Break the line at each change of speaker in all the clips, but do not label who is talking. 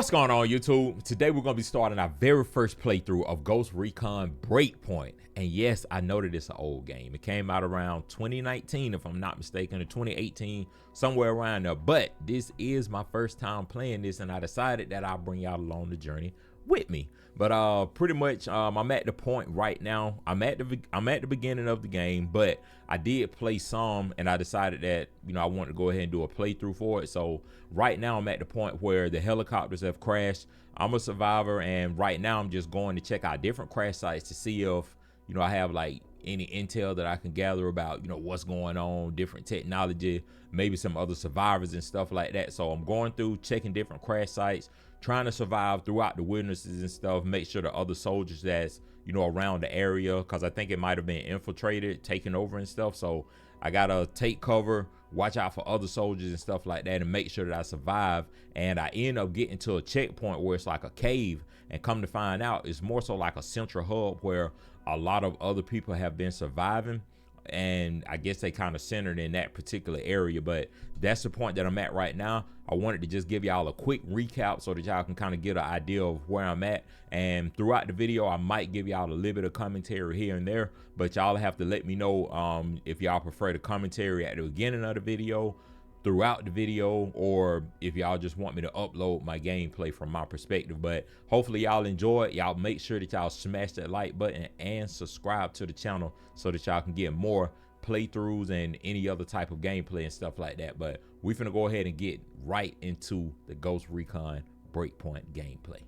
What's going on, YouTube? Today we're going to be starting our very first playthrough of Ghost Recon Breakpoint. And yes, I know that it's an old game. It came out around 2019, if I'm not mistaken, or 2018, somewhere around there. But this is my first time playing this, and I decided that I'll bring y'all along the journey with me. But pretty much I'm at the point right now. I'm at the beginning of the game, but I did play some, and I decided that, you know, I wanted to go ahead and do a playthrough for it. So right now I'm at the point where the helicopters have crashed. I'm a survivor, and right now I'm just going to check out different crash sites to see if, you know, I have like any intel that I can gather about, you know, what's going on, different technology, maybe some other survivors and stuff like that. So I'm going through checking different crash sites, trying to survive throughout the wilderness and stuff, make sure the other soldiers that's, you know, around the area, because I think it might have been infiltrated, taken over and stuff. So I gotta take cover, watch out for other soldiers and stuff like that, and make sure that I survive. And I end up getting to a checkpoint where it's like a cave, and come to find out it's more so like a central hub where a lot of other people have been surviving, and I guess they kind of centered in that particular area. But that's the point that I'm at right now. I wanted to just give y'all a quick recap so that y'all can kind of get an idea of where I'm at, and throughout the video I might give y'all a little bit of commentary here and there, but y'all have to let me know if y'all prefer the commentary at the beginning of the video, throughout the video, or if y'all just want me to upload my gameplay from my perspective. But hopefully y'all enjoy it. Y'all make sure that y'all smash that like button and subscribe to the channel so that y'all can get more playthroughs and any other type of gameplay and stuff like that. But we're finna go ahead and get right into the Ghost Recon Breakpoint gameplay.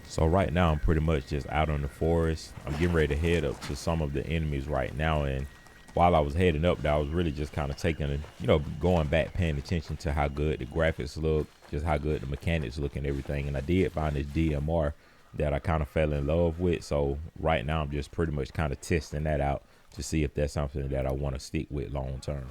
So right now I'm pretty much just out in the forest. I'm getting ready to head up to some of the enemies right now, and while I was heading up there, I was really just kind of taking, you know, going back, paying attention to how good the graphics look, just how good the mechanics look and everything. And I did find this DMR that I kind of fell in love with. So right now I'm just pretty much kind of testing that out to see if that's something that I want to stick with long term.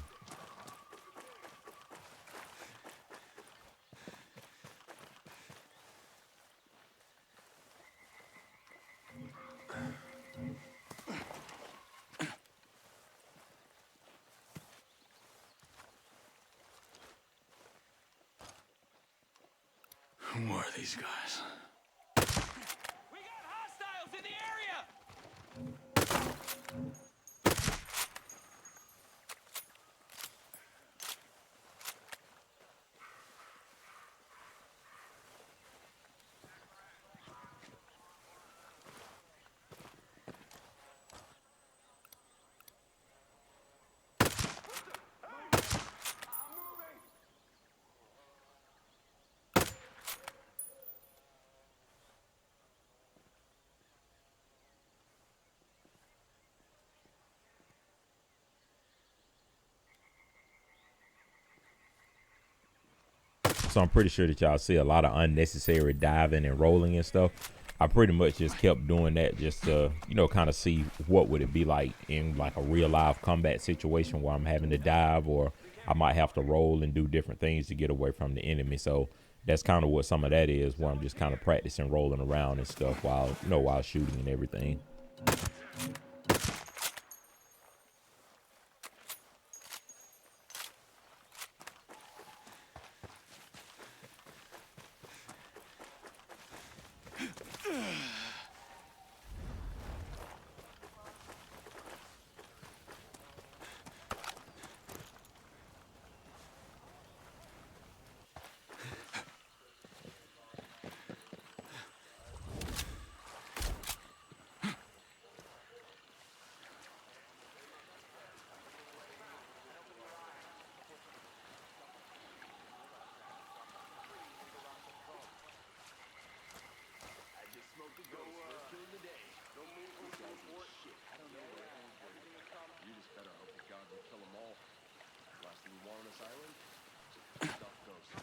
Who are these guys?
We got hostiles in the area!
So I'm pretty sure that y'all see a lot of unnecessary diving and rolling and stuff. I pretty much just kept doing that just to, you know, kind of see what would it be like in like a real live combat situation where I'm having to dive, or I might have to roll and do different things to get away from the enemy. So that's kind of what some of that is, where I'm just kind of practicing rolling around and stuff while, you know, while shooting and everything.
You just better hope that God will kill them all. Last thing you want on this island? Stuff ghosts.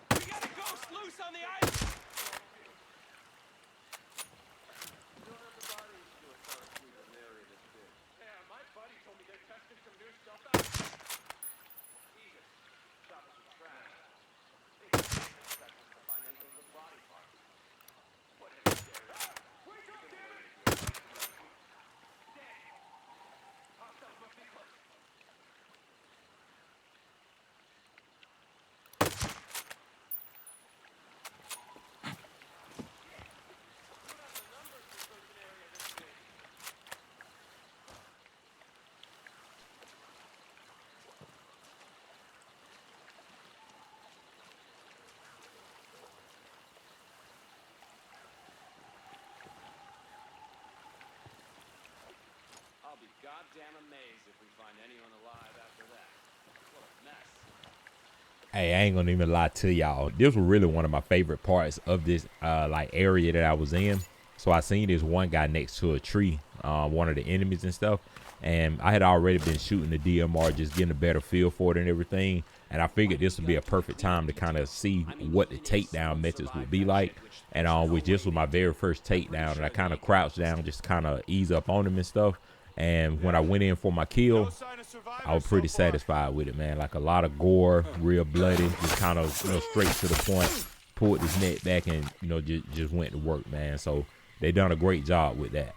We got a ghost loose on the island! Yeah, my buddy told me they're testing some new stuff out. Jesus. Stop us with trash. They can't expect us to find anything with body parts. What is it? Wake up, damn it! damn amazed if we find anyone alive after that. What a mess.
Hey, I ain't gonna even lie to y'all. This was really one of my favorite parts of this like area that I was in. So I seen this one guy next to a tree, one of the enemies and stuff. And I had already been shooting the DMR, just getting a better feel for it and everything. And I figured this would be a perfect time to kind of see what the takedown methods would be like. And which this was my very first takedown, and I kind of crouched down just kind of ease up on him and stuff. And when I went in for my kill, I was pretty satisfied with it, man. Like a lot of gore, real bloody, just kind of, you know, straight to the point. Pulled his neck back and, you know, just went to work, man. So they done a great job with that.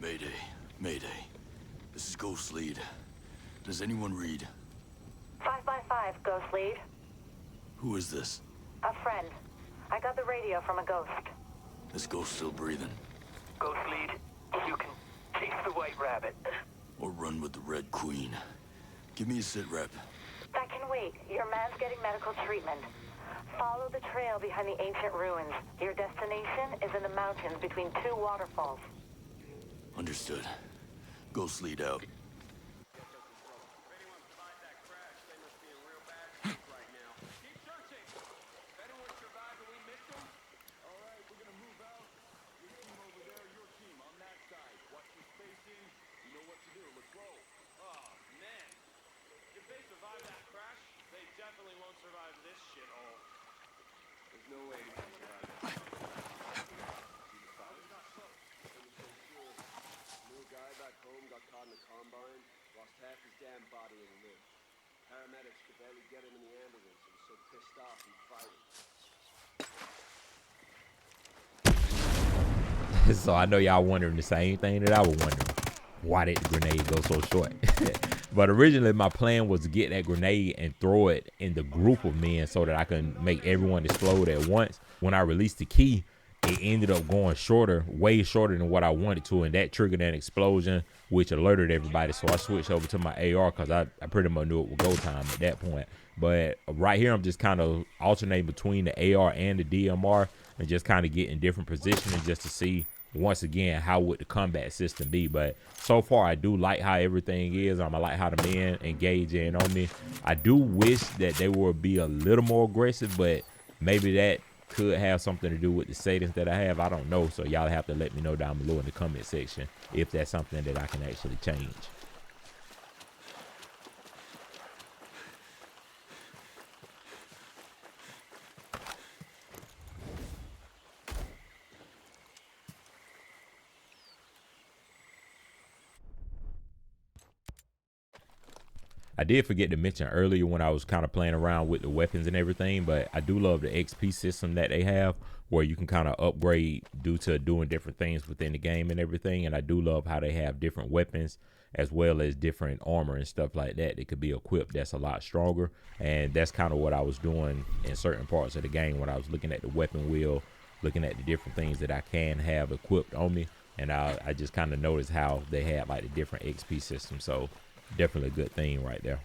Mayday. Mayday. This is Ghost Lead. Does anyone read?
5x5, Ghost Lead.
Who is this?
A friend. I got the radio from a ghost.
This ghost still breathing?
Ghost Lead, you can chase the white rabbit.
Or run with the Red Queen? Give me a sit rep.
That can wait. Your man's getting medical treatment. Follow the trail behind the ancient ruins. Your destination is in the mountains between two waterfalls.
Understood. Ghost Lead out.
If anyone survived that crash, they must be in real bad shape right now. Keep searching. If anyone survived and we missed them. All right, we're gonna move out. Your team over there, your team on that side. Watch your spacing. You know what to do. Let's roll. Oh man, if they survived that crash, they definitely won't survive this shithole. There's no way to survive that. Guy back home got caught in a combine, lost half his damn body and lived. Paramedics could barely get him in the ambulance. He was so pissed off and fighting.
So I know y'all wondering the same thing that I was wondering. Why did the grenade go so short? But originally my plan was to get that grenade and throw it in the group of men so that I can make everyone explode at once. When I released the key, it ended up going shorter, way shorter than what I wanted to, and that triggered an explosion, which alerted everybody. So I switched over to my AR because I pretty much knew it would go time at that point. But right here, I'm just kind of alternating between the AR and the DMR and just kind of getting different positioning just to see, once again, how would the combat system be. But so far, I do like how everything is. I like how the men engage in on me. I do wish that they would be a little more aggressive, but maybe that could have something to do with the settings that I have. I don't know. So y'all have to let me know down below in the comment section if that's something that I can actually change. I did forget to mention earlier when I was kind of playing around with the weapons and everything, but I do love the XP system that they have where you can kind of upgrade due to doing different things within the game and everything. And I do love how they have different weapons as well as different armor and stuff like that that could be equipped that's a lot stronger. And that's kind of what I was doing in certain parts of the game when I was looking at the weapon wheel, looking at the different things that I can have equipped on me. And I just kind of noticed how they had like the different XP systems. So definitely a good thing right there.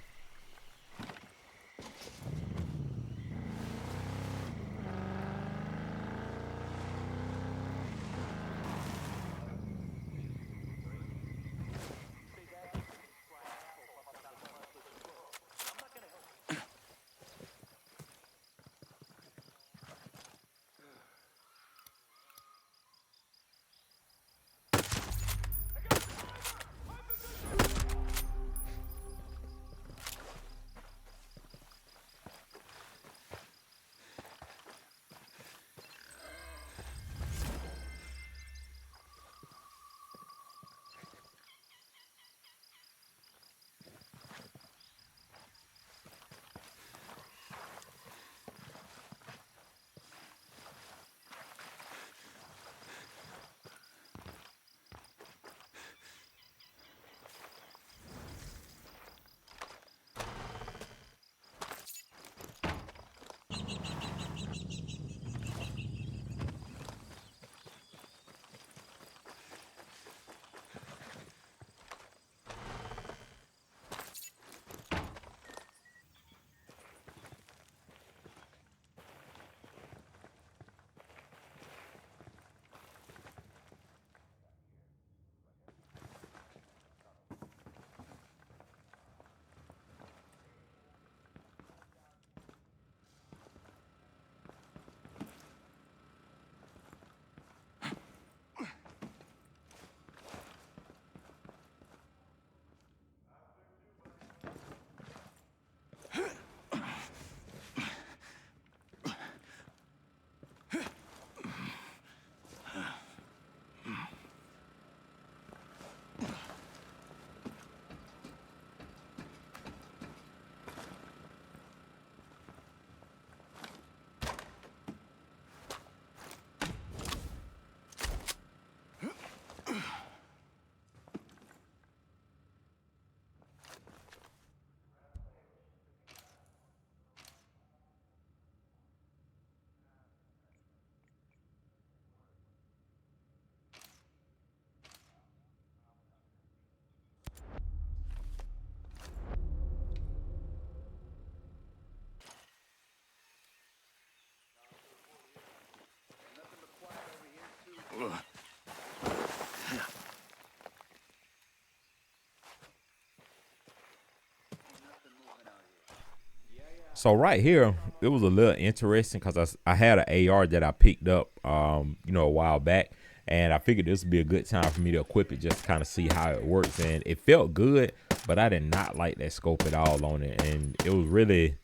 So right here, it was a little interesting because I had an AR that I picked up, you know, a while back, and I figured this would be a good time for me to equip it just to kind of see how it works. And it felt good, but I did not like that scope at all on it, and it was really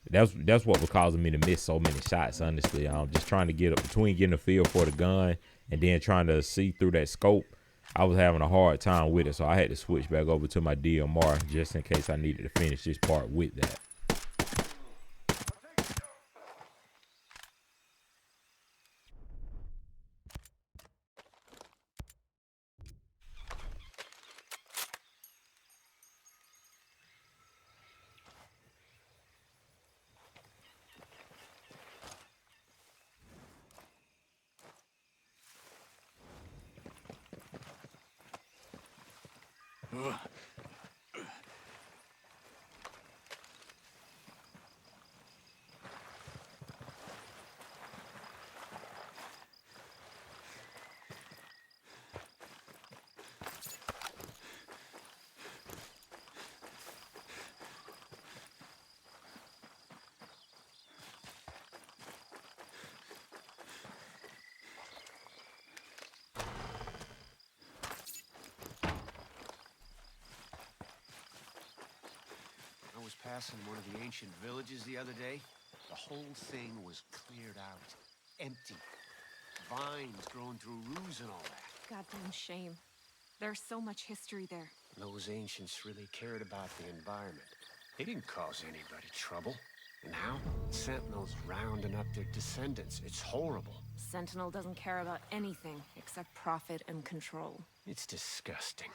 that's what was causing me to miss so many shots. Honestly, I'm just trying to get up between getting a feel for the gun and then trying to see through that scope. I was having a hard time with it, so I had to switch back over to my DMR just in case I needed to finish this part with that.
I was passing one of the ancient villages the other day. The whole thing was cleared out. Empty. Vines growing through roofs and all that.
Goddamn shame. There's so much history there.
Those ancients really cared about the environment. They didn't cause anybody trouble. Now, Sentinels rounding up their descendants. It's horrible.
Sentinel doesn't care about anything except profit and control.
It's disgusting.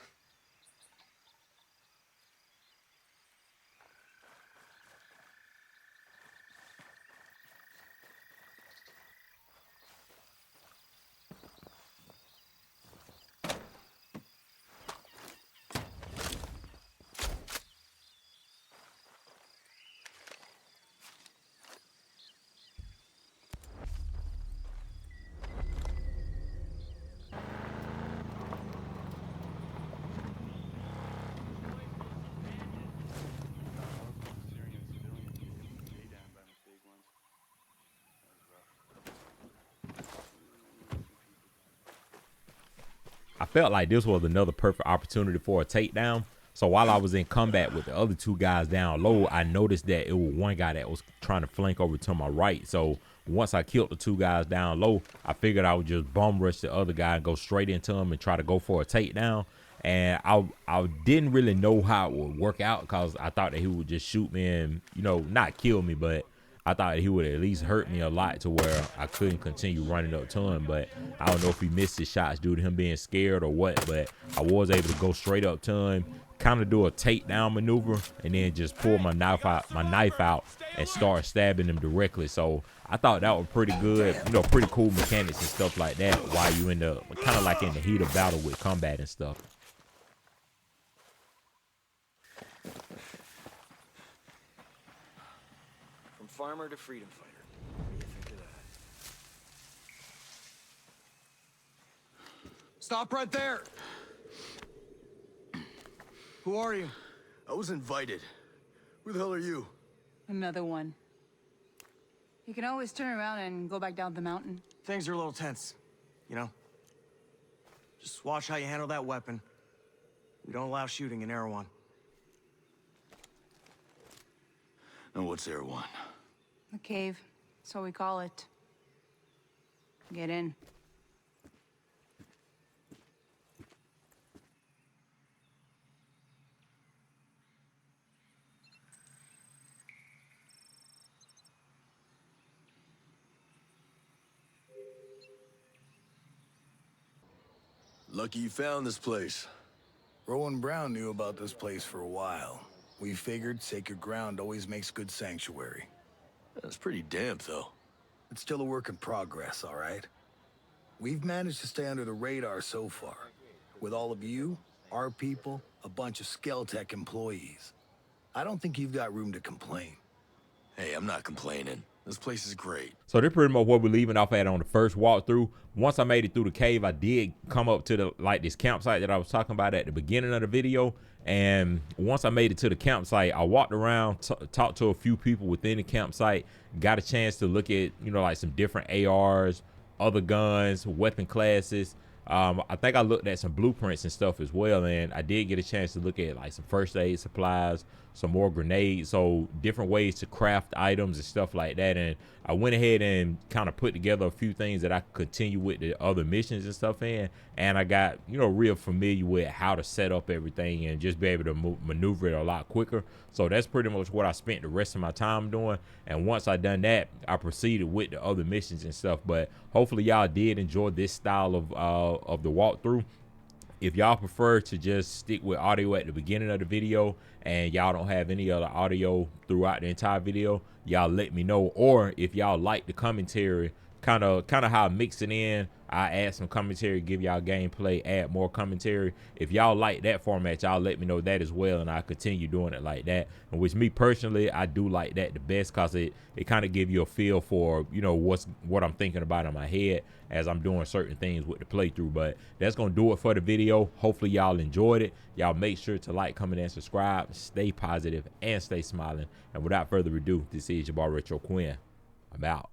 I felt like this was another perfect opportunity for a takedown. So while I was in combat with the other two guys down low, I noticed that it was one guy that was trying to flank over to my right. So once I killed the two guys down low, I figured I would just bum rush the other guy and go straight into him and try to go for a takedown. And I didn't really know how it would work out because I thought that he would just shoot me and, you know, not kill me, but I thought he would at least hurt me a lot to where I couldn't continue running up to him. But I don't know if he missed his shots due to him being scared or what, but I was able to go straight up to him, kind of do a takedown maneuver, and then just pull my knife out and start stabbing him directly. So I thought that was pretty good, you know, pretty cool mechanics and stuff like that while you in the kind of like in the heat of battle with combat and stuff.
From farmer to freedom fighter. What do you think of that?
Stop right there! Who are you?
I was invited. Who the hell are you?
Another one. You can always turn around and go back down the mountain.
Things are a little tense, you know? Just watch how you handle that weapon. We don't allow shooting in Erewhon.
Now what's Erewhon?
The cave, so we call it. Get in.
Lucky you found this place.
Rowan Brown knew about this place for a while. We figured sacred ground always makes good sanctuary.
That's pretty damp, though.
It's still a work in progress, all right? We've managed to stay under the radar so far. With all of you, our people, a bunch of Skeltech employees. I don't think you've got room to complain.
Hey, I'm not complaining. This place is great.
So they're pretty much what we're leaving off at on the first walkthrough. Once I made it through the cave, I did come up to the this campsite that I was talking about at the beginning of the video. And once I made it to the campsite, I walked around, talked to a few people within the campsite, got a chance to look at, you know, like some different ARs, other guns, weapon classes. I think I looked at some blueprints and stuff as well, and I did get a chance to look at like some first aid supplies, some more grenades, so different ways to craft items and stuff like that. And I went ahead and kind of put together a few things that I could continue with the other missions and stuff in, and I got, you know, real familiar with how to set up everything and just be able to maneuver it a lot quicker. So that's pretty much what I spent the rest of my time doing. And once I done that, I proceeded with the other missions and stuff. But hopefully y'all did enjoy this style of the walkthrough. If y'all prefer to just stick with audio at the beginning of the video and y'all don't have any other audio throughout the entire video, y'all let me know. Or if y'all like the commentary, kind of how I mix it in, I add some commentary, give y'all gameplay, add more commentary. If y'all like that format, y'all let me know that as well, and I continue doing it like that. And which me personally, I do like that the best, cause it kind of give you a feel for, you know, what I'm thinking about in my head as I'm doing certain things with the playthrough. But that's gonna do it for the video. Hopefully y'all enjoyed it. Y'all make sure to like, comment, and subscribe. Stay positive and stay smiling. And without further ado, this is your boy Retro Quin. I'm out.